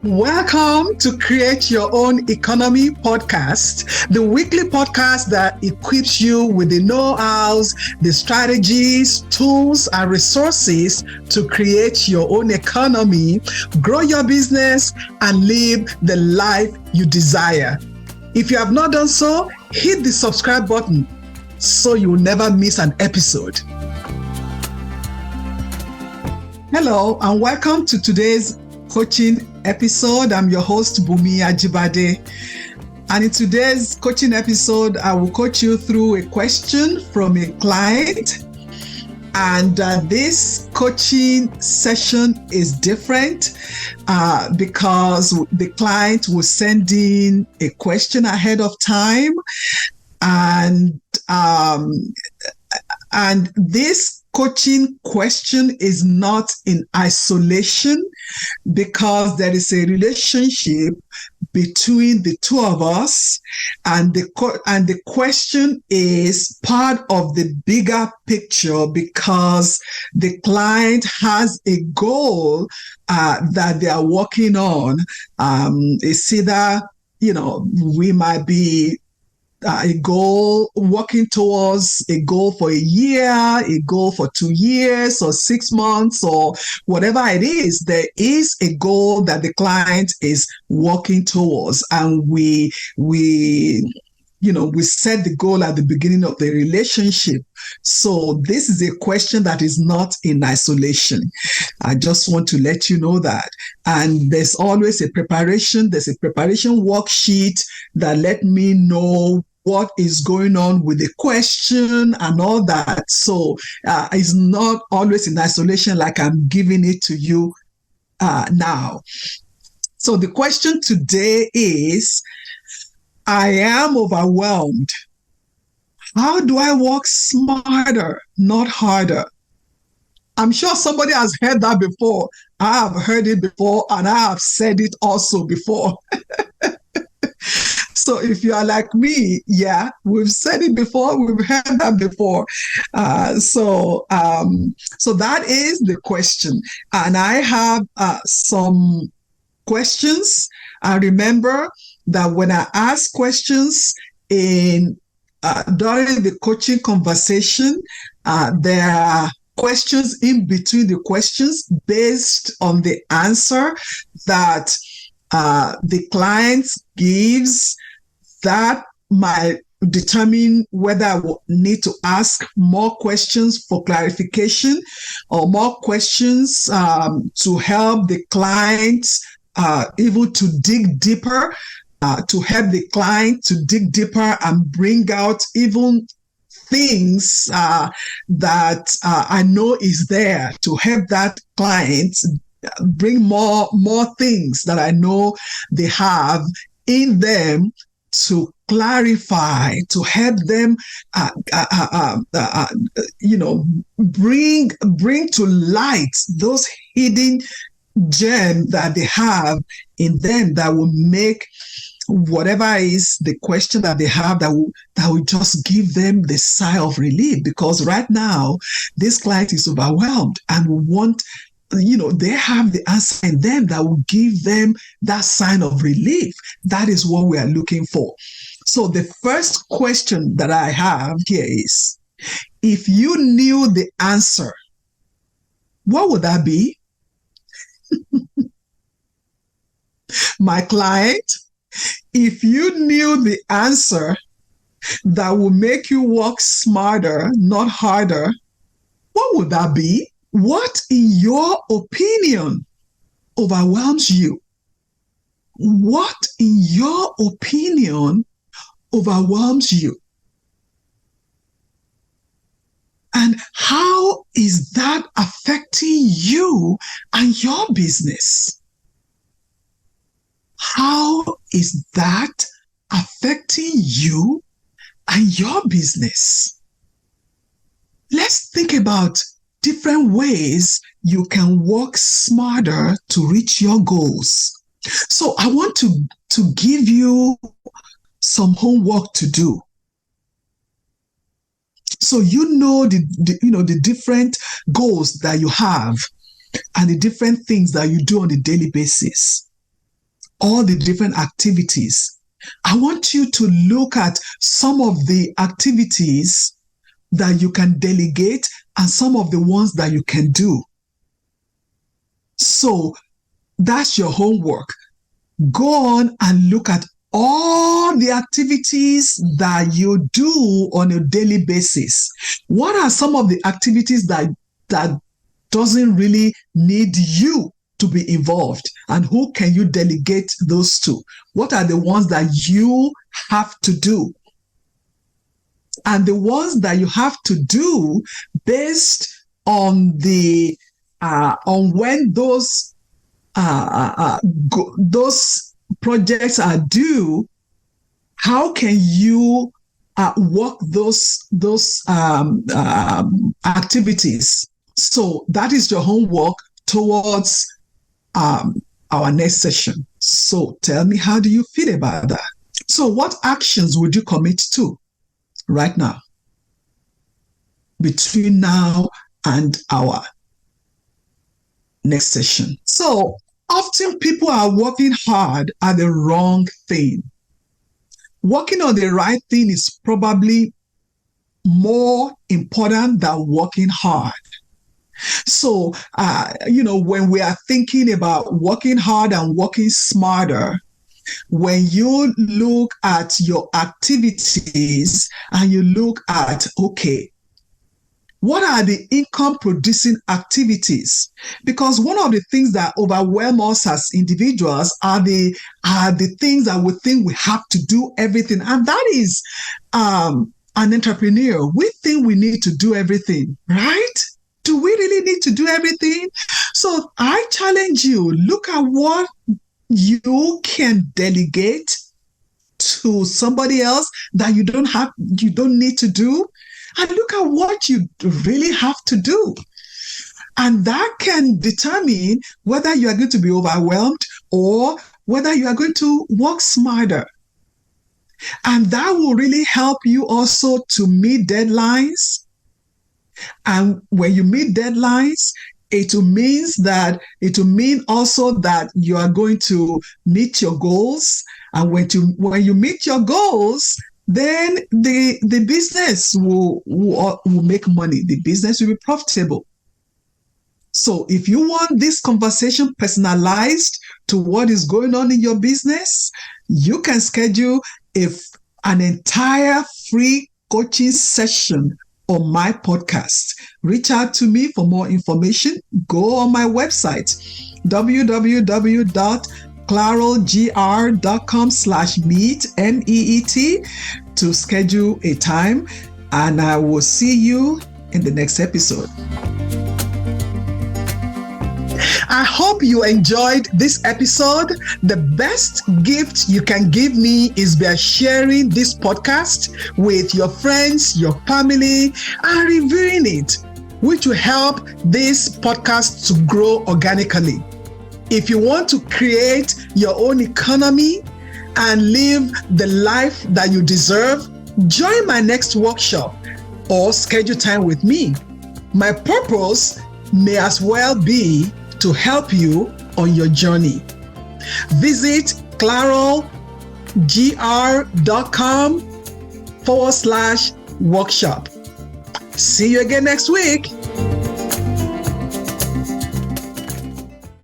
Welcome to Create Your Own Economy podcast, the weekly podcast that equips you with the know-hows, the strategies, tools, and resources to create your own economy, grow your business, and live the life you desire. If you have not done so, hit the subscribe button so you'll never miss an episode. Hello, and welcome to today's coaching episode. I'm your host, Bunmi Ajibade. And in today's coaching episode, I will coach you through a question from a client. And this coaching session is different because the client will send in a question ahead of time. And this coaching question is not in isolation because there is a relationship between the two of us, and the question is part of the bigger picture because the client has a goal that they are working on. It's either, we might be a goal, working towards a goal for a year, a goal for 2 years or 6 months or whatever it is. There is a goal that the client is working towards, and we set the goal at the beginning of the relationship. So this is a question that is not in isolation. I just want to let you know that. And there's always a preparation. There's a preparation worksheet that let me know what is going on with the question and all that. So it's not always in isolation like I'm giving it to you now. So the question today is, I am overwhelmed. How do I work smarter, not harder? I'm sure somebody has heard that before. I have heard it before, and I have said it also before. So if you are like me, yeah, we've said it before, we've heard that before. So that is the question. And I have some questions. I remember that when I ask questions during the coaching conversation, there are questions in between the questions based on the answer that the client gives that might determine whether I will need to ask more questions for clarification or more questions to help the client even to dig deeper, to help the client to dig deeper and bring out even things that I know is there, to help that client bring more things that I know they have in them, to clarify, to help them, bring to light those hidden gems that they have in them that will make whatever is the question that they have, that will just give them the sigh of relief. Because right now, this client is overwhelmed and want, they have the answer in them that will give them that sign of relief. That is what we are looking for. So the first question that I have here is, if you knew the answer, what would that be? My client, if you knew the answer that will make you work smarter, not harder, what would that be? What, in your opinion, overwhelms you? What, in your opinion, overwhelms you? And how is that affecting you and your business? How is that affecting you and your business? Let's think about different ways you can work smarter to reach your goals. So I want to give you some homework to do. So the different goals that you have and the different things that you do on a daily basis. all the different activities. I want you to look at some of the activities that you can delegate and some of the ones that you can do. So that's your homework. Go on and look at all the activities that you do on a daily basis. What are some of the activities that doesn't really need you to be involved? And who can you delegate those to? What are the ones that you have to do? And the ones that you have to do based on the on when those projects are due, how can you work those activities? So that is your homework towards our next session. So tell me, how do you feel about that? So what actions would you commit to right now, between now and our next session? So often people are working hard at the wrong thing. Working on the right thing is probably more important than working hard. So, when we are thinking about working hard and working smarter, when you look at your activities and you look at, okay, what are the income producing activities? Because one of the things that overwhelm us as individuals are the things that we think we have to do everything. And that is an entrepreneur. We think we need to do everything, right? Do we really need to do everything? So I challenge you, look at what you can delegate to somebody else that you don't need to do, and look at what you really have to do. And that can determine whether you are going to be overwhelmed or whether you are going to work smarter. And that will really help you also to meet deadlines. And when you meet deadlines, it will mean also that you are going to meet your goals. And when you meet your goals, then the business will make money. The business will be profitable. So if you want this conversation personalized to what is going on in your business, you can schedule an entire free coaching session on my podcast. Reach out to me for more information. Go on my website, www.claralgr.com/meet, MEET, to schedule a time. And I will see you in the next episode. I hope you enjoyed this episode. The best gift you can give me is by sharing this podcast with your friends, your family, and reviewing it, which will help this podcast to grow organically. If you want to create your own economy and live the life that you deserve, join my next workshop or schedule time with me. My purpose may as well be to help you on your journey. Visit claralgr.com/workshop. See you again next week.